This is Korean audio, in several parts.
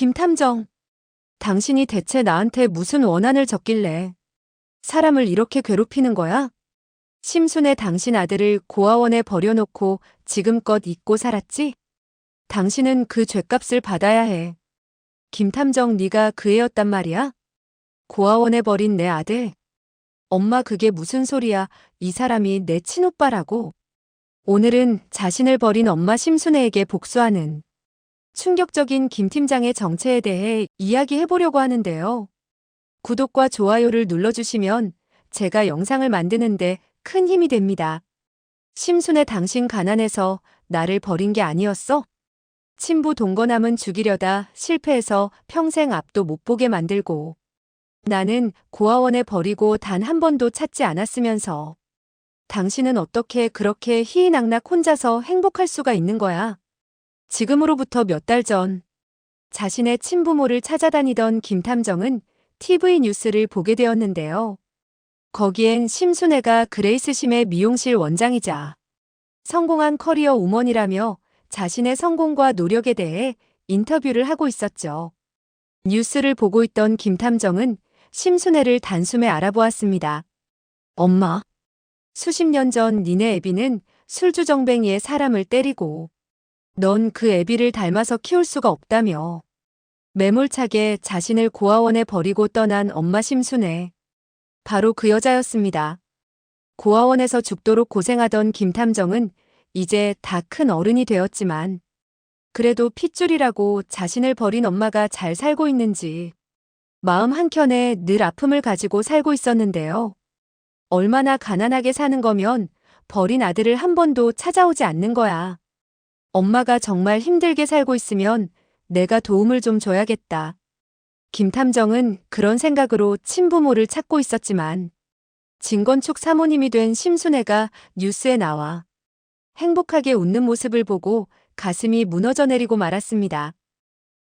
김탐정, 당신이 대체 나한테 무슨 원한을 졌길래 사람을 이렇게 괴롭히는 거야? 심순애 당신 아들을 고아원에 버려놓고 지금껏 잊고 살았지? 당신은 그 죗값을 받아야 해. 김탐정, 네가 그 애였단 말이야? 고아원에 버린 내 아들? 엄마, 그게 무슨 소리야? 이 사람이 내 친오빠라고. 오늘은 자신을 버린 엄마 심순애에게 복수하는 충격적인 김 팀장의 정체에 대해 이야기해보려고 하는데요. 구독과 좋아요를 눌러주시면 제가 영상을 만드는데 큰 힘이 됩니다. 심순애, 당신 가난해서 나를 버린 게 아니었어? 친부 동거남은 죽이려다 실패해서 평생 앞도 못 보게 만들고, 나는 고아원에 버리고 단 한 번도 찾지 않았으면서 당신은 어떻게 그렇게 희희낙낙 혼자서 행복할 수가 있는 거야? 지금으로부터 몇 달 전 자신의 친부모를 찾아다니던 김탐정은 TV 뉴스를 보게 되었는데요. 거기엔 심순애가 그레이스 심의 미용실 원장이자 성공한 커리어 우먼이라며 자신의 성공과 노력에 대해 인터뷰를 하고 있었죠. 뉴스를 보고 있던 김탐정은 심순애를 단숨에 알아보았습니다. 엄마, 수십 년 전 니네 애비는 술주정뱅이에 사람을 때리고 넌 그 애비를 닮아서 키울 수가 없다며 매몰차게 자신을 고아원에 버리고 떠난 엄마 심순애. 바로 그 여자였습니다. 고아원에서 죽도록 고생하던 김탐정은 이제 다 큰 어른이 되었지만 그래도 핏줄이라고 자신을 버린 엄마가 잘 살고 있는지 마음 한켠에 늘 아픔을 가지고 살고 있었는데요. 얼마나 가난하게 사는 거면 버린 아들을 한 번도 찾아오지 않는 거야. 엄마가 정말 힘들게 살고 있으면 내가 도움을 좀 줘야겠다. 김탐정은 그런 생각으로 친부모를 찾고 있었지만 진건축 사모님이 된 심순애가 뉴스에 나와 행복하게 웃는 모습을 보고 가슴이 무너져 내리고 말았습니다.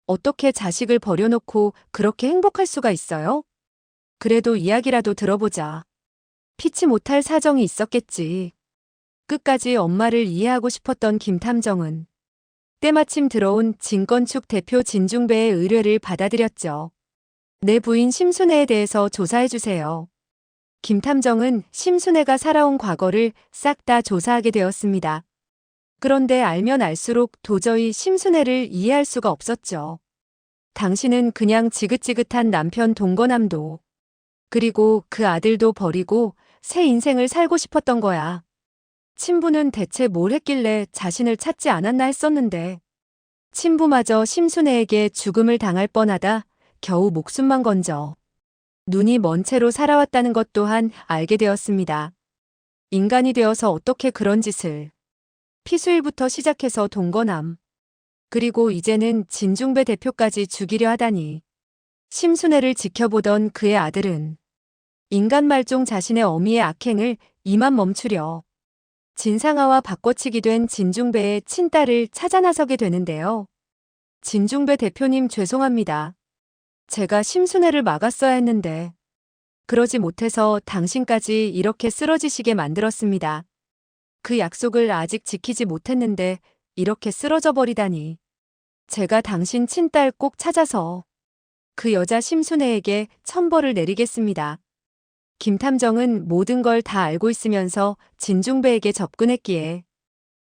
어떻게 자식을 버려놓고 그렇게 행복할 수가 있어요? 그래도 이야기라도 들어보자. 피치 못할 사정이 있었겠지. 끝까지 엄마를 이해하고 싶었던 김탐정은 때마침 들어온 진건축 대표 진중배의 의뢰를 받아들였죠. 내 부인 심순애에 대해서 조사해주세요. 김탐정은 심순애가 살아온 과거를 싹 다 조사하게 되었습니다. 그런데 알면 알수록 도저히 심순애를 이해할 수가 없었죠. 당신은 그냥 지긋지긋한 남편 동거남도 그리고 그 아들도 버리고 새 인생을 살고 싶었던 거야. 친부는 대체 뭘 했길래 자신을 찾지 않았나 했었는데 친부마저 심순애에게 죽음을 당할 뻔하다 겨우 목숨만 건져 눈이 먼 채로 살아왔다는 것 또한 알게 되었습니다. 인간이 되어서 어떻게 그런 짓을. 피수일부터 시작해서 동거남, 그리고 이제는 진중배 대표까지 죽이려 하다니. 심순애를 지켜보던 그의 아들은 인간 말종 자신의 어미의 악행을 이만 멈추려 진상아와 바꿔치기 된 진중배의 친딸을 찾아 나서게 되는데요. 진중배 대표님, 죄송합니다. 제가 심순애를 막았어야 했는데 그러지 못해서 당신까지 이렇게 쓰러지시게 만들었습니다. 그 약속을 아직 지키지 못했는데 이렇게 쓰러져 버리다니. 제가 당신 친딸 꼭 찾아서 그 여자 심순애에게 천벌을 내리겠습니다. 김탐정은 모든 걸 다 알고 있으면서 진중배에게 접근했기에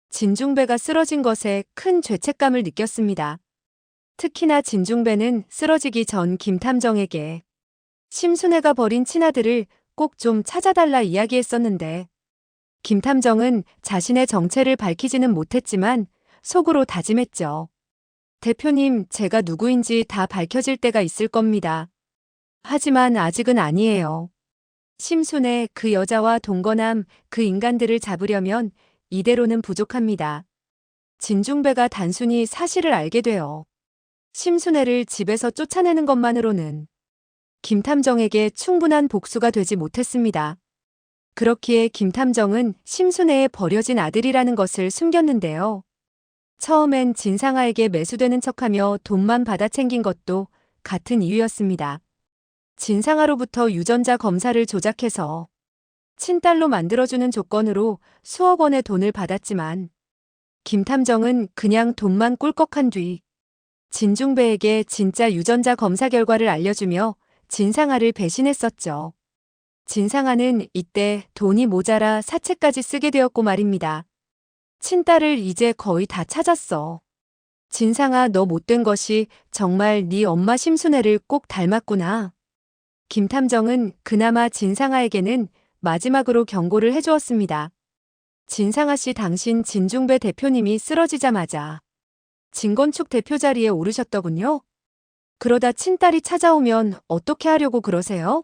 진중배가 쓰러진 것에 큰 죄책감을 느꼈습니다. 특히나 진중배는 쓰러지기 전 김탐정에게 심순애가 버린 친아들을 꼭 좀 찾아달라 이야기했었는데 김탐정은 자신의 정체를 밝히지는 못했지만 속으로 다짐했죠. 대표님, 제가 누구인지 다 밝혀질 때가 있을 겁니다. 하지만 아직은 아니에요. 심순애, 그 여자와 동거남, 그 인간들을 잡으려면 이대로는 부족합니다. 진중배가 단순히 사실을 알게 되어 심순애를 집에서 쫓아내는 것만으로는 김탐정에게 충분한 복수가 되지 못했습니다. 그렇기에 김탐정은 심순애의 버려진 아들이라는 것을 숨겼는데요. 처음엔 진상아에게 매수되는 척하며 돈만 받아 챙긴 것도 같은 이유였습니다. 진상아로부터 유전자 검사를 조작해서 친딸로 만들어주는 조건으로 수억 원의 돈을 받았지만 김탐정은 그냥 돈만 꿀꺽한 뒤 진중배에게 진짜 유전자 검사 결과를 알려주며 진상아를 배신했었죠. 진상아는 이때 돈이 모자라 사채까지 쓰게 되었고 말입니다. 친딸을 이제 거의 다 찾았어. 진상아, 너 못된 것이 정말 네 엄마 심순애를 꼭 닮았구나. 김탐정은 그나마 진상아에게는 마지막으로 경고를 해주었습니다. 진상아 씨, 당신 진중배 대표님이 쓰러지자마자 진건축 대표 자리에 오르셨더군요. 그러다 친딸이 찾아오면 어떻게 하려고 그러세요?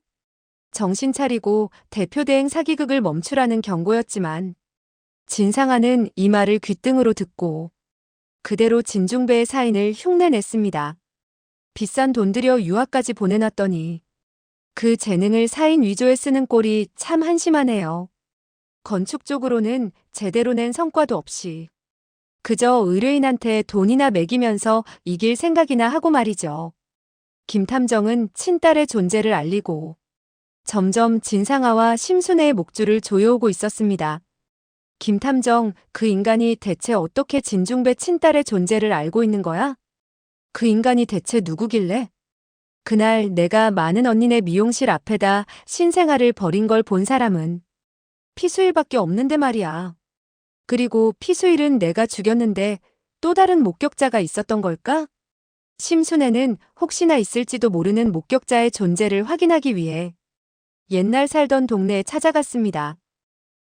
정신 차리고 대표 대행 사기극을 멈추라는 경고였지만 진상아는 이 말을 귓등으로 듣고 그대로 진중배의 사인을 흉내냈습니다. 비싼 돈 들여 유학까지 보내놨더니 그 재능을 사인 위조에 쓰는 꼴이 참 한심하네요. 건축 쪽으로는 제대로 낸 성과도 없이 그저 의뢰인한테 돈이나 매기면서 이길 생각이나 하고 말이죠. 김탐정은 친딸의 존재를 알리고 점점 진상아와 심순애의 목줄을 조여오고 있었습니다. 김탐정, 그 인간이 대체 어떻게 진중배 친딸의 존재를 알고 있는 거야? 그 인간이 대체 누구길래? 그날 내가 많은 언니네 미용실 앞에다 신생아를 버린 걸 본 사람은 피수일밖에 없는데 말이야. 그리고 피수일은 내가 죽였는데 또 다른 목격자가 있었던 걸까? 심순애는 혹시나 있을지도 모르는 목격자의 존재를 확인하기 위해 옛날 살던 동네에 찾아갔습니다.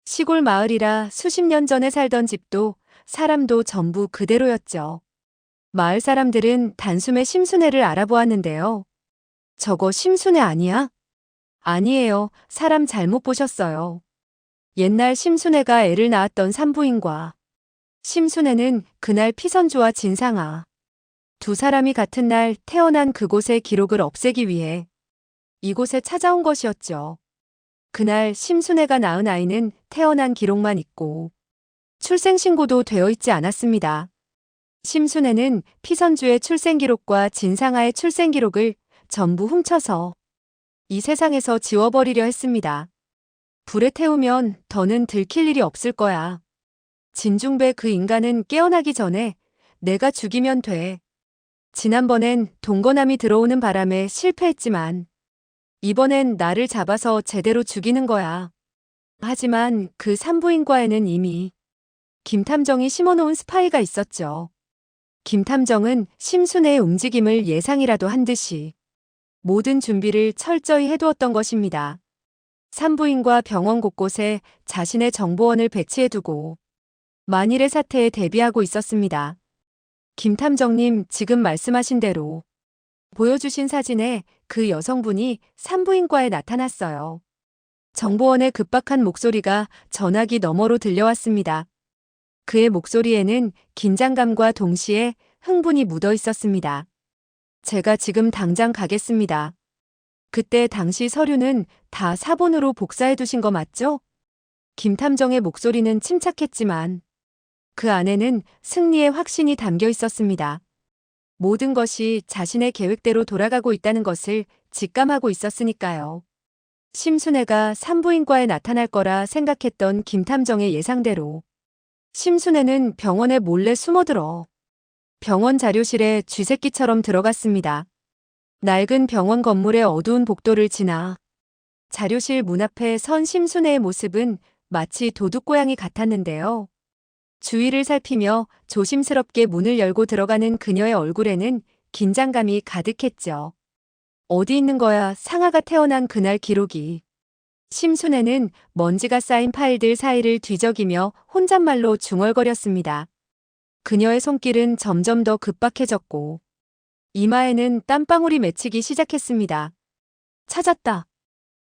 시골 마을이라 수십 년 전에 살던 집도 사람도 전부 그대로였죠. 마을 사람들은 단숨에 심순애를 알아보았는데요. 저거 심순애 아니야? 아니에요. 사람 잘못 보셨어요. 옛날 심순애가 애를 낳았던 산부인과 심순애는 그날 피선주와 진상아 두 사람이 같은 날 태어난 그곳의 기록을 없애기 위해 이곳에 찾아온 것이었죠. 그날 심순애가 낳은 아이는 태어난 기록만 있고 출생신고도 되어 있지 않았습니다. 심순애는 피선주의 출생기록과 진상아의 출생기록을 전부 훔쳐서 이 세상에서 지워버리려 했습니다. 불에 태우면 더는 들킬 일이 없을 거야. 진중배 그 인간은 깨어나기 전에 내가 죽이면 돼. 지난번엔 동거남이 들어오는 바람에 실패했지만 이번엔 나를 잡아서 제대로 죽이는 거야. 하지만 그 산부인과에는 이미 김탐정이 심어놓은 스파이가 있었죠. 김탐정은 심순애의 움직임을 예상이라도 한 듯이 모든 준비를 철저히 해두었던 것입니다. 산부인과 병원 곳곳에 자신의 정보원을 배치해두고 만일의 사태에 대비하고 있었습니다. 김탐정님, 지금 말씀하신 대로 보여주신 사진에 그 여성분이 산부인과에 나타났어요. 정보원의 급박한 목소리가 전화기 너머로 들려왔습니다. 그의 목소리에는 긴장감과 동시에 흥분이 묻어 있었습니다. 제가 지금 당장 가겠습니다. 그때 당시 서류는 다 사본으로 복사해 두신 거 맞죠? 김탐정의 목소리는 침착했지만 그 안에는 승리의 확신이 담겨 있었습니다. 모든 것이 자신의 계획대로 돌아가고 있다는 것을 직감하고 있었으니까요. 심순애가 산부인과에 나타날 거라 생각했던 김탐정의 예상대로 심순애는 병원에 몰래 숨어들어 병원 자료실에 쥐새끼처럼 들어갔습니다. 낡은 병원 건물의 어두운 복도를 지나 자료실 문 앞에 선 심순애의 모습은 마치 도둑고양이 같았는데요. 주위를 살피며 조심스럽게 문을 열고 들어가는 그녀의 얼굴에는 긴장감이 가득했죠. 어디 있는 거야, 상아가 태어난 그날 기록이. 심순애는 먼지가 쌓인 파일들 사이를 뒤적이며 혼잣말로 중얼거렸습니다. 그녀의 손길은 점점 더 급박해졌고 이마에는 땀방울이 맺히기 시작했습니다. 찾았다.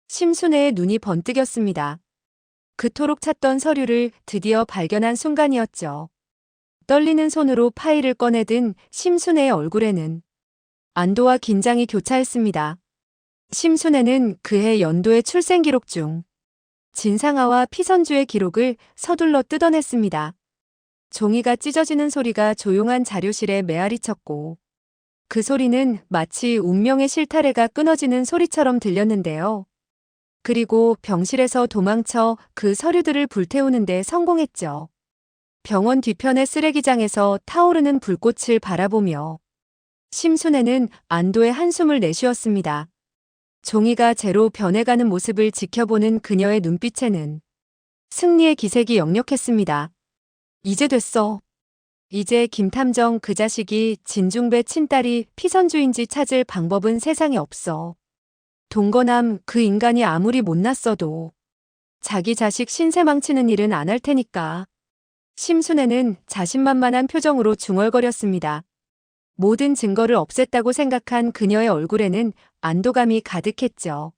심순애의 눈이 번뜩였습니다. 그토록 찾던 서류를 드디어 발견한 순간이었죠. 떨리는 손으로 파일을 꺼내든 심순애의 얼굴에는 안도와 긴장이 교차했습니다. 심순애는 그해 연도의 출생기록 중 진상아와 피선주의 기록을 서둘러 뜯어냈습니다. 종이가 찢어지는 소리가 조용한 자료실에 메아리 쳤고 그 소리는 마치 운명의 실타래가 끊어지는 소리처럼 들렸는데요. 그리고 병실에서 도망쳐 그 서류들을 불태우는데 성공했죠. 병원 뒤편의 쓰레기장에서 타오르는 불꽃을 바라보며 심순애는 안도의 한숨을 내쉬었습니다. 종이가 재로 변해가는 모습을 지켜보는 그녀의 눈빛에는 승리의 기색이 역력했습니다. 이제 됐어. 이제 김탐정 그 자식이 진중배 친딸이 피선주인지 찾을 방법은 세상에 없어. 동거남 그 인간이 아무리 못났어도 자기 자식 신세 망치는 일은 안 할 테니까. 심순애는 자신만만한 표정으로 중얼거렸습니다. 모든 증거를 없앴다고 생각한 그녀의 얼굴에는 안도감이 가득했죠.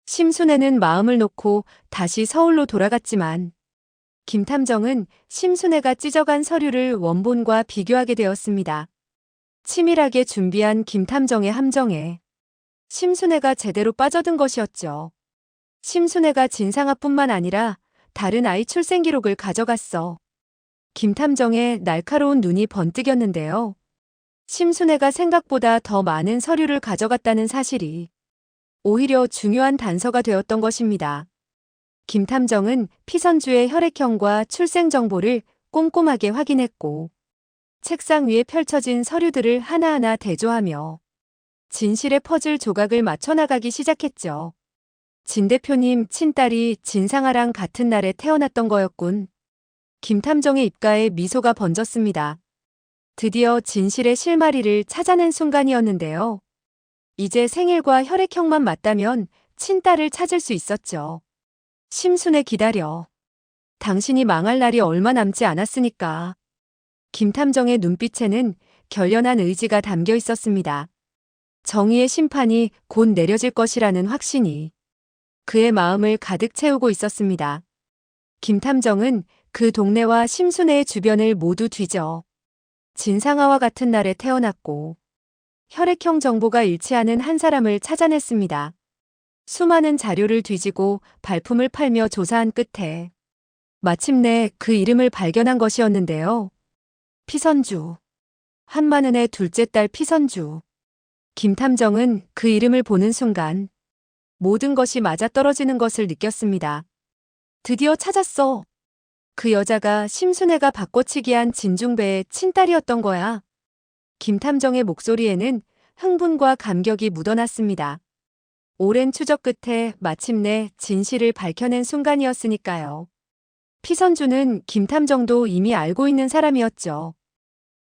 심순애는 마음을 놓고 다시 서울로 돌아갔지만 김탐정은 심순애가 찢어간 서류를 원본과 비교하게 되었습니다. 치밀하게 준비한 김탐정의 함정에 심순애가 제대로 빠져든 것이었죠. 심순애가 진상아뿐만 아니라 다른 아이 출생 기록을 가져갔어. 김탐정의 날카로운 눈이 번뜩였는데요. 심순애가 생각보다 더 많은 서류를 가져갔다는 사실이 오히려 중요한 단서가 되었던 것입니다. 김탐정은 피선주의 혈액형과 출생 정보를 꼼꼼하게 확인했고 책상 위에 펼쳐진 서류들을 하나하나 대조하며 진실의 퍼즐 조각을 맞춰나가기 시작했죠. 진 대표님 친딸이 진상아랑 같은 날에 태어났던 거였군. 김탐정의 입가에 미소가 번졌습니다. 드디어 진실의 실마리를 찾아낸 순간이었는데요. 이제 생일과 혈액형만 맞다면 친딸을 찾을 수 있었죠. 심순애 기다려. 당신이 망할 날이 얼마 남지 않았으니까. 김탐정의 눈빛에는 결연한 의지가 담겨 있었습니다. 정의의 심판이 곧 내려질 것이라는 확신이 그의 마음을 가득 채우고 있었습니다. 김탐정은 그 동네와 심순애의 주변을 모두 뒤져 진상아와 같은 날에 태어났고 혈액형 정보가 일치하는 한 사람을 찾아냈습니다. 수많은 자료를 뒤지고 발품을 팔며 조사한 끝에 마침내 그 이름을 발견한 것이었는데요. 피선주. 한마는의 둘째 딸 피선주. 김탐정은 그 이름을 보는 순간 모든 것이 맞아떨어지는 것을 느꼈습니다. 드디어 찾았어. 그 여자가 심순애가 바꿔치기한 진중배의 친딸이었던 거야. 김탐정의 목소리에는 흥분과 감격이 묻어났습니다. 오랜 추적 끝에 마침내 진실을 밝혀낸 순간이었으니까요. 피선주는 김탐정도 이미 알고 있는 사람이었죠.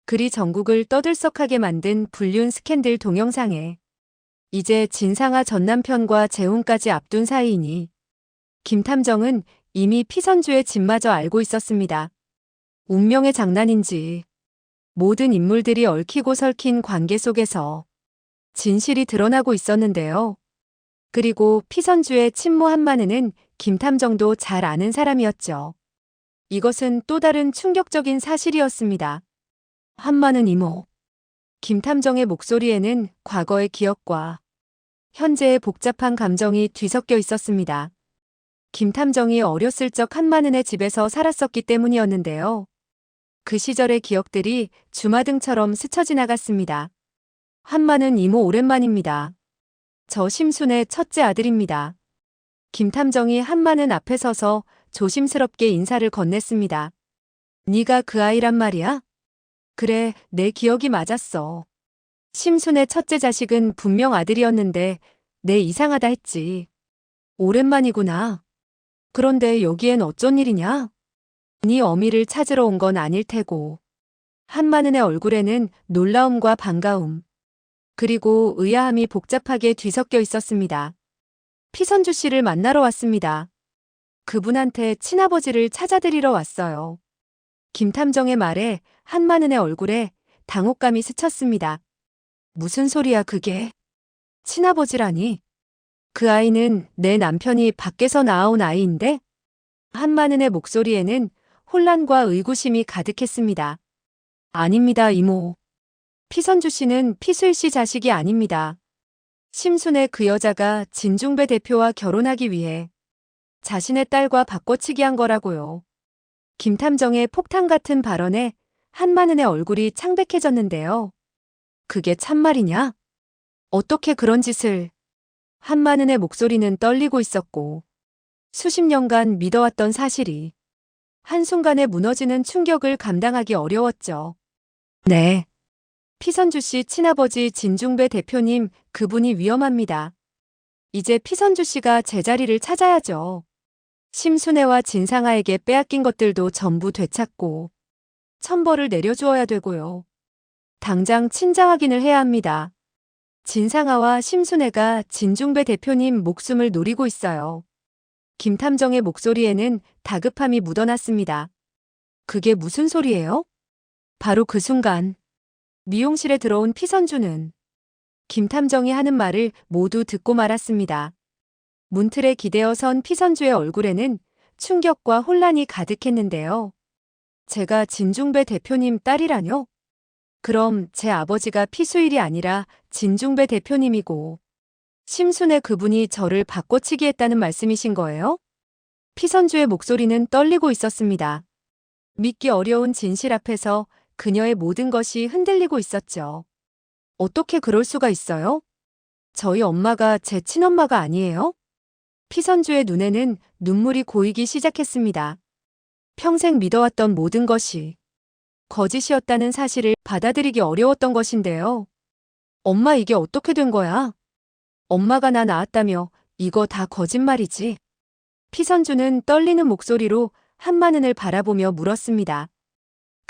그리 전국을 떠들썩하게 만든 불륜 스캔들 동영상에 이제 진상아 전 남편과 재혼까지 앞둔 사이이니 김탐정은 이미 피선주의 집마저 알고 있었습니다. 운명의 장난인지 모든 인물들이 얽히고 설킨 관계 속에서 진실이 드러나고 있었는데요. 그리고 피선주의 친모 한마느는 김탐정도 잘 아는 사람이었죠. 이것은 또 다른 충격적인 사실이었습니다. 한마는 이모. 김탐정의 목소리에는 과거의 기억과 현재의 복잡한 감정이 뒤섞여 있었습니다. 김탐정이 어렸을 적 한마는의 집에서 살았었기 때문이었는데요. 그 시절의 기억들이 주마등처럼 스쳐 지나갔습니다. 한마는 이모 오랜만입니다. 저 심순의 첫째 아들입니다. 김탐정이 한마는 앞에 서서 조심스럽게 인사를 건넸습니다. 네가 그 아이란 말이야? 그래, 내 기억이 맞았어. 심순의 첫째 자식은 분명 아들이었는데 내 이상하다 했지. 오랜만이구나. 그런데 여기엔 어쩐 일이냐? 네 어미를 찾으러 온 건 아닐 테고. 한마는의 얼굴에는 놀라움과 반가움, 그리고 의아함이 복잡하게 뒤섞여 있었습니다. 피선주 씨를 만나러 왔습니다. 그분한테 친아버지를 찾아드리러 왔어요. 김탐정의 말에 한마는의 얼굴에 당혹감이 스쳤습니다. 무슨 소리야 그게? 친아버지라니? 그 아이는 내 남편이 밖에서 낳아온 아이인데? 한마는의 목소리에는 혼란과 의구심이 가득했습니다. 아닙니다, 이모. 피선주 씨는 피수일 씨 자식이 아닙니다. 심순의 그 여자가 진중배 대표와 결혼하기 위해 자신의 딸과 바꿔치기한 거라고요. 김탐정의 폭탄 같은 발언에 한마는의 얼굴이 창백해졌는데요. 그게 참말이냐? 어떻게 그런 짓을... 한마는의 목소리는 떨리고 있었고 수십 년간 믿어왔던 사실이 한순간에 무너지는 충격을 감당하기 어려웠죠. 네. 피선주 씨 친아버지 진중배 대표님, 그분이 위험합니다. 이제 피선주 씨가 제자리를 찾아야죠. 심순애와 진상아에게 빼앗긴 것들도 전부 되찾고 천벌을 내려주어야 되고요. 당장 친자 확인을 해야 합니다. 진상아와 심순애가 진중배 대표님 목숨을 노리고 있어요. 김탐정의 목소리에는 다급함이 묻어났습니다. 그게 무슨 소리예요? 바로 그 순간 미용실에 들어온 피선주는 김탐정이 하는 말을 모두 듣고 말았습니다. 문틀에 기대어 선 피선주의 얼굴에는 충격과 혼란이 가득했는데요. 제가 진중배 대표님 딸이라뇨? 그럼 제 아버지가 피수일이 아니라 진중배 대표님이고 심순애 그분이 저를 바꿔치기 했다는 말씀이신 거예요? 피선주의 목소리는 떨리고 있었습니다. 믿기 어려운 진실 앞에서 그녀의 모든 것이 흔들리고 있었죠. 어떻게 그럴 수가 있어요? 저희 엄마가 제 친엄마가 아니에요? 피선주의 눈에는 눈물이 고이기 시작했습니다. 평생 믿어왔던 모든 것이 거짓이었다는 사실을 받아들이기 어려웠던 것인데요. 엄마, 이게 어떻게 된 거야? 엄마가 나 낳았다며 이거 다 거짓말이지? 피선주는 떨리는 목소리로 한마는을 바라보며 물었습니다.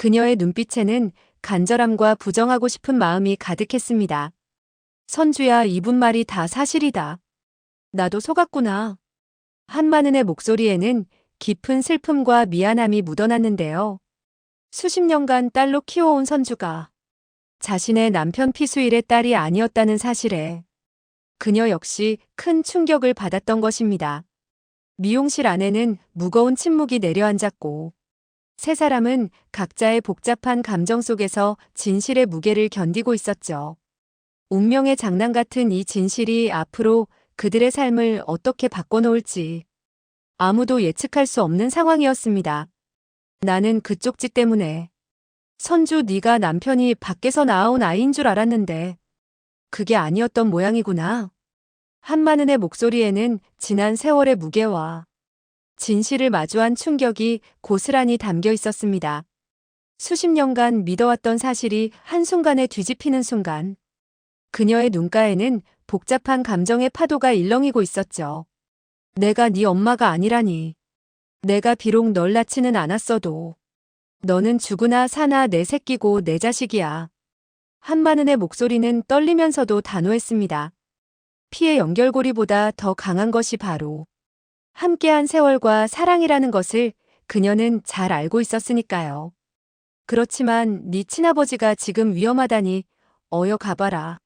그녀의 눈빛에는 간절함과 부정하고 싶은 마음이 가득했습니다. 선주야, 이분 말이 다 사실이다. 나도 속았구나. 한마는의 목소리에는 깊은 슬픔과 미안함이 묻어났는데요. 수십 년간 딸로 키워온 선주가 자신의 남편 피수일의 딸이 아니었다는 사실에 그녀 역시 큰 충격을 받았던 것입니다. 미용실 안에는 무거운 침묵이 내려앉았고 세 사람은 각자의 복잡한 감정 속에서 진실의 무게를 견디고 있었죠. 운명의 장난 같은 이 진실이 앞으로 그들의 삶을 어떻게 바꿔놓을지 아무도 예측할 수 없는 상황이었습니다. 나는 그 쪽지 때문에 선주, 네가 남편이 밖에서 낳아온 아이인 줄 알았는데 그게 아니었던 모양이구나. 한마는의 목소리에는 지난 세월의 무게와 진실을 마주한 충격이 고스란히 담겨 있었습니다. 수십 년간 믿어왔던 사실이 한순간에 뒤집히는 순간 그녀의 눈가에는 복잡한 감정의 파도가 일렁이고 있었죠. 내가 네 엄마가 아니라니. 내가 비록 널 낳지는 않았어도 너는 죽으나 사나 내 새끼고 내 자식이야. 한마는의 목소리는 떨리면서도 단호했습니다. 피의 연결고리보다 더 강한 것이 바로 함께한 세월과 사랑이라는 것을 그녀는 잘 알고 있었으니까요. 그렇지만 네 친아버지가 지금 위험하다니 어여 가봐라.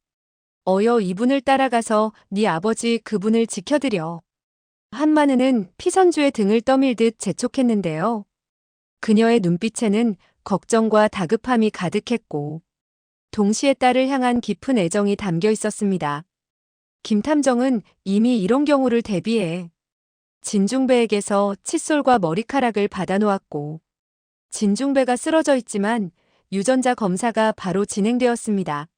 어여 이분을 따라가서 네 아버지 그분을 지켜드려. 한마는은 피선주의 등을 떠밀듯 재촉했는데요. 그녀의 눈빛에는 걱정과 다급함이 가득했고 동시에 딸을 향한 깊은 애정이 담겨 있었습니다. 김탐정은 이미 이런 경우를 대비해 진중배에게서 칫솔과 머리카락을 받아놓았고 진중배가 쓰러져 있지만 유전자 검사가 바로 진행되었습니다.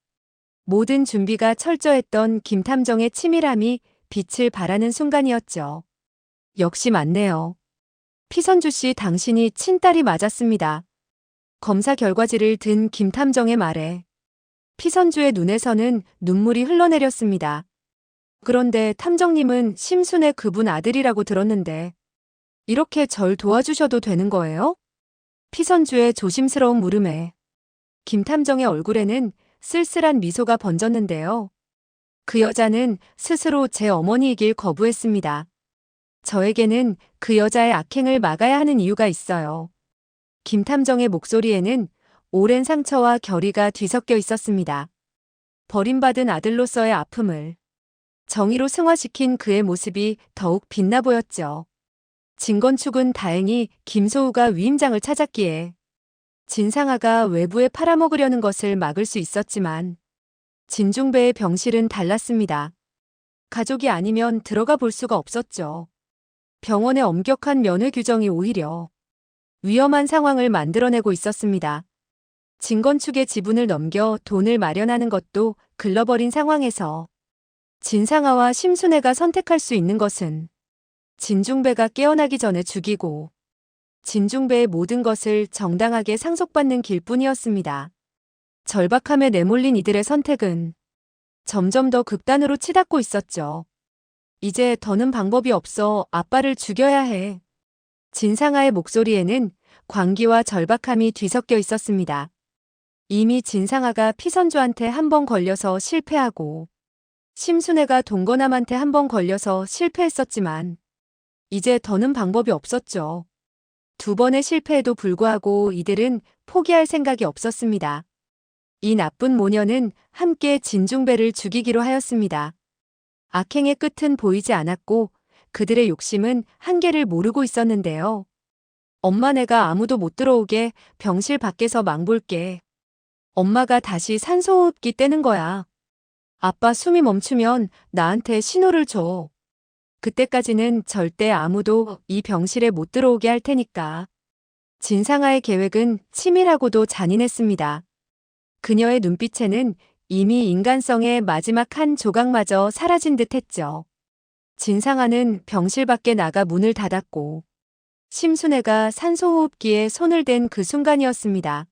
모든 준비가 철저했던 김탐정의 치밀함이 빛을 발하는 순간이었죠. 역시 맞네요. 피선주 씨, 당신이 친딸이 맞았습니다. 검사 결과지를 든 김탐정의 말에 피선주의 눈에서는 눈물이 흘러내렸습니다. 그런데 탐정님은 심순애 그분 아들이라고 들었는데 이렇게 절 도와주셔도 되는 거예요? 피선주의 조심스러운 물음에 김탐정의 얼굴에는 쓸쓸한 미소가 번졌는데요. 그 여자는 스스로 제 어머니이길 거부했습니다. 저에게는 그 여자의 악행을 막아야 하는 이유가 있어요. 김탐정의 목소리에는 오랜 상처와 결의가 뒤섞여 있었습니다. 버림받은 아들로서의 아픔을 정의로 승화시킨 그의 모습이 더욱 빛나 보였죠. 진건축은 다행히 김소우가 위임장을 찾았기에 진상아가 외부에 팔아먹으려는 것을 막을 수 있었지만 진중배의 병실은 달랐습니다. 가족이 아니면 들어가 볼 수가 없었죠. 병원의 엄격한 면회 규정이 오히려 위험한 상황을 만들어내고 있었습니다. 진건축의 지분을 넘겨 돈을 마련하는 것도 글러버린 상황에서 진상아와 심순애가 선택할 수 있는 것은 진중배가 깨어나기 전에 죽이고 진중배의 모든 것을 정당하게 상속받는 길뿐이었습니다. 절박함에 내몰린 이들의 선택은 점점 더 극단으로 치닫고 있었죠. 이제 더는 방법이 없어. 아빠를 죽여야 해. 진상아의 목소리에는 광기와 절박함이 뒤섞여 있었습니다. 이미 진상아가 피선주한테 한 번 걸려서 실패하고 심순애가 동건남한테 한 번 걸려서 실패했었지만 이제 더는 방법이 없었죠. 두 번의 실패에도 불구하고 이들은 포기할 생각이 없었습니다. 이 나쁜 모녀는 함께 진중배를 죽이기로 하였습니다. 악행의 끝은 보이지 않았고 그들의 욕심은 한계를 모르고 있었는데요. 엄마, 내가 아무도 못 들어오게 병실 밖에서 망볼게. 엄마가 다시 산소호흡기 떼는 거야. 아빠 숨이 멈추면 나한테 신호를 줘. 그때까지는 절대 아무도 이 병실에 못 들어오게 할 테니까. 진상아의 계획은 치밀하고도 잔인했습니다. 그녀의 눈빛에는 이미 인간성의 마지막 한 조각마저 사라진 듯 했죠. 진상아는 병실 밖에 나가 문을 닫았고 심순애가 산소호흡기에 손을 댄 그 순간이었습니다.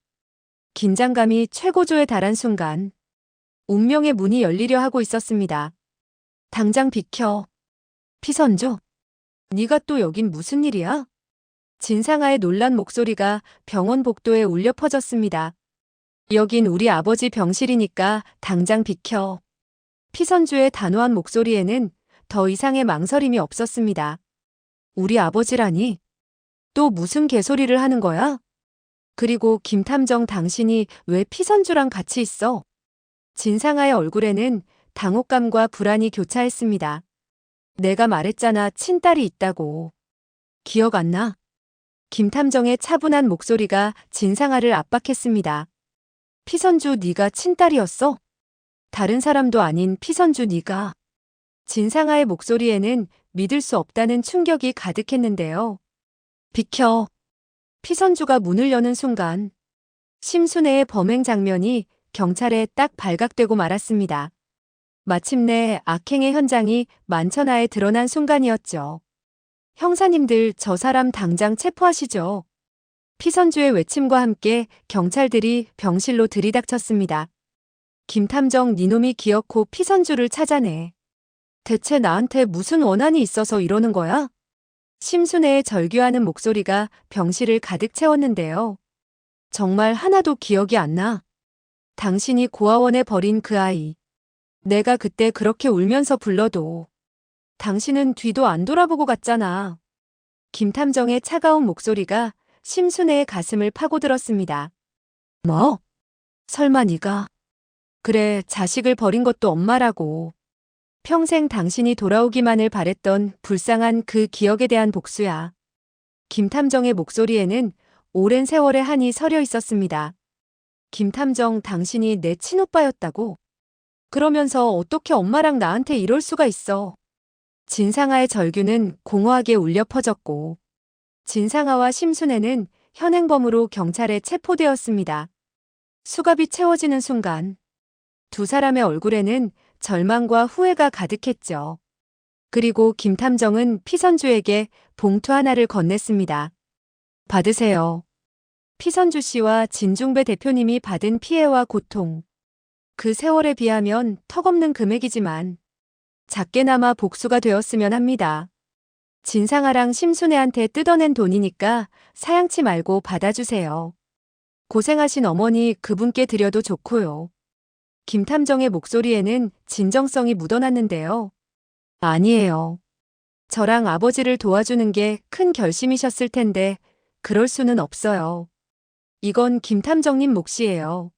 긴장감이 최고조에 달한 순간 운명의 문이 열리려 하고 있었습니다. 당장 비켜. 피선주, 네가 또 여긴 무슨 일이야? 진상아의 놀란 목소리가 병원 복도에 울려 퍼졌습니다. 여긴 우리 아버지 병실이니까 당장 비켜. 피선주의 단호한 목소리에는 더 이상의 망설임이 없었습니다. 우리 아버지라니? 또 무슨 개소리를 하는 거야? 그리고 김탐정, 당신이 왜 피선주랑 같이 있어? 진상아의 얼굴에는 당혹감과 불안이 교차했습니다. 내가 말했잖아, 친딸이 있다고. 기억 안 나? 김탐정의 차분한 목소리가 진상아를 압박했습니다. 피선주, 네가 친딸이었어? 다른 사람도 아닌 피선주 네가. 진상아의 목소리에는 믿을 수 없다는 충격이 가득했는데요. 비켜. 피선주가 문을 여는 순간 심순애의 범행 장면이 경찰에 딱 발각되고 말았습니다. 마침내 악행의 현장이 만천하에 드러난 순간이었죠. 형사님들, 저 사람 당장 체포하시죠. 피선주의 외침과 함께 경찰들이 병실로 들이닥쳤습니다. 김탐정, 니놈이 기어코 피선주를 찾아내. 대체 나한테 무슨 원한이 있어서 이러는 거야? 심순애의 절규하는 목소리가 병실을 가득 채웠는데요. 정말 하나도 기억이 안 나. 당신이 고아원에 버린 그 아이. 내가 그때 그렇게 울면서 불러도 당신은 뒤도 안 돌아보고 갔잖아. 김탐정의 차가운 목소리가 심순애의 가슴을 파고들었습니다. 뭐? 설마 네가? 그래, 자식을 버린 것도 엄마라고. 평생 당신이 돌아오기만을 바랬던 불쌍한 그 기억에 대한 복수야. 김탐정의 목소리에는 오랜 세월의 한이 서려 있었습니다. 김탐정, 당신이 내 친오빠였다고? 그러면서 어떻게 엄마랑 나한테 이럴 수가 있어? 진상아의 절규는 공허하게 울려 퍼졌고 진상아와 심순애는 현행범으로 경찰에 체포되었습니다. 수갑이 채워지는 순간 두 사람의 얼굴에는 절망과 후회가 가득했죠. 그리고 김탐정은 피선주에게 봉투 하나를 건넸습니다. 받으세요. 피선주 씨와 진중배 대표님이 받은 피해와 고통. 그 세월에 비하면 턱없는 금액이지만 작게나마 복수가 되었으면 합니다. 진상아랑 심순애한테 뜯어낸 돈이니까 사양치 말고 받아주세요. 고생하신 어머니, 그분께 드려도 좋고요. 김탐정의 목소리에는 진정성이 묻어났는데요. 아니에요. 저랑 아버지를 도와주는 게 큰 결심이셨을 텐데 그럴 수는 없어요. 이건 김탐정님 몫이에요.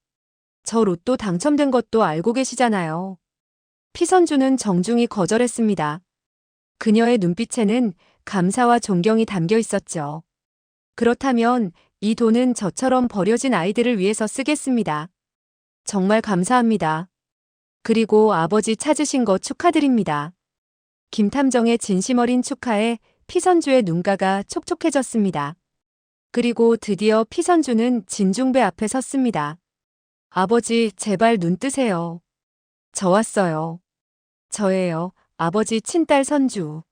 저 로또 당첨된 것도 알고 계시잖아요. 피선주는 정중히 거절했습니다. 그녀의 눈빛에는 감사와 존경이 담겨 있었죠. 그렇다면 이 돈은 저처럼 버려진 아이들을 위해서 쓰겠습니다. 정말 감사합니다. 그리고 아버지 찾으신 거 축하드립니다. 김탐정의 진심 어린 축하에 피선주의 눈가가 촉촉해졌습니다. 그리고 드디어 피선주는 진중배 앞에 섰습니다. 아버지, 제발 눈 뜨세요. 저 왔어요. 저예요, 아버지 친딸 선주.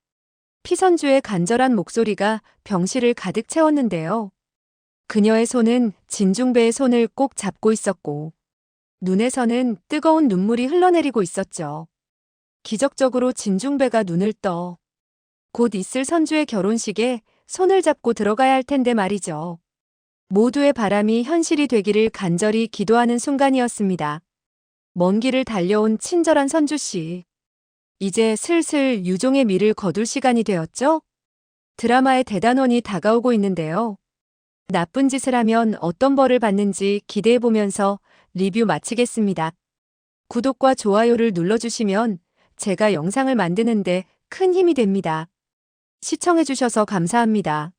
피선주의 간절한 목소리가 병실을 가득 채웠는데요. 그녀의 손은 진중배의 손을 꼭 잡고 있었고 눈에서는 뜨거운 눈물이 흘러내리고 있었죠. 기적적으로 진중배가 눈을 떠 곧 있을 선주의 결혼식에 손을 잡고 들어가야 할 텐데 말이죠. 모두의 바람이 현실이 되기를 간절히 기도하는 순간이었습니다. 먼 길을 달려온 친절한 선주 씨. 이제 슬슬 유종의 미를 거둘 시간이 되었죠? 드라마의 대단원이 다가오고 있는데요. 나쁜 짓을 하면 어떤 벌을 받는지 기대해보면서 리뷰 마치겠습니다. 구독과 좋아요를 눌러주시면 제가 영상을 만드는데 큰 힘이 됩니다. 시청해주셔서 감사합니다.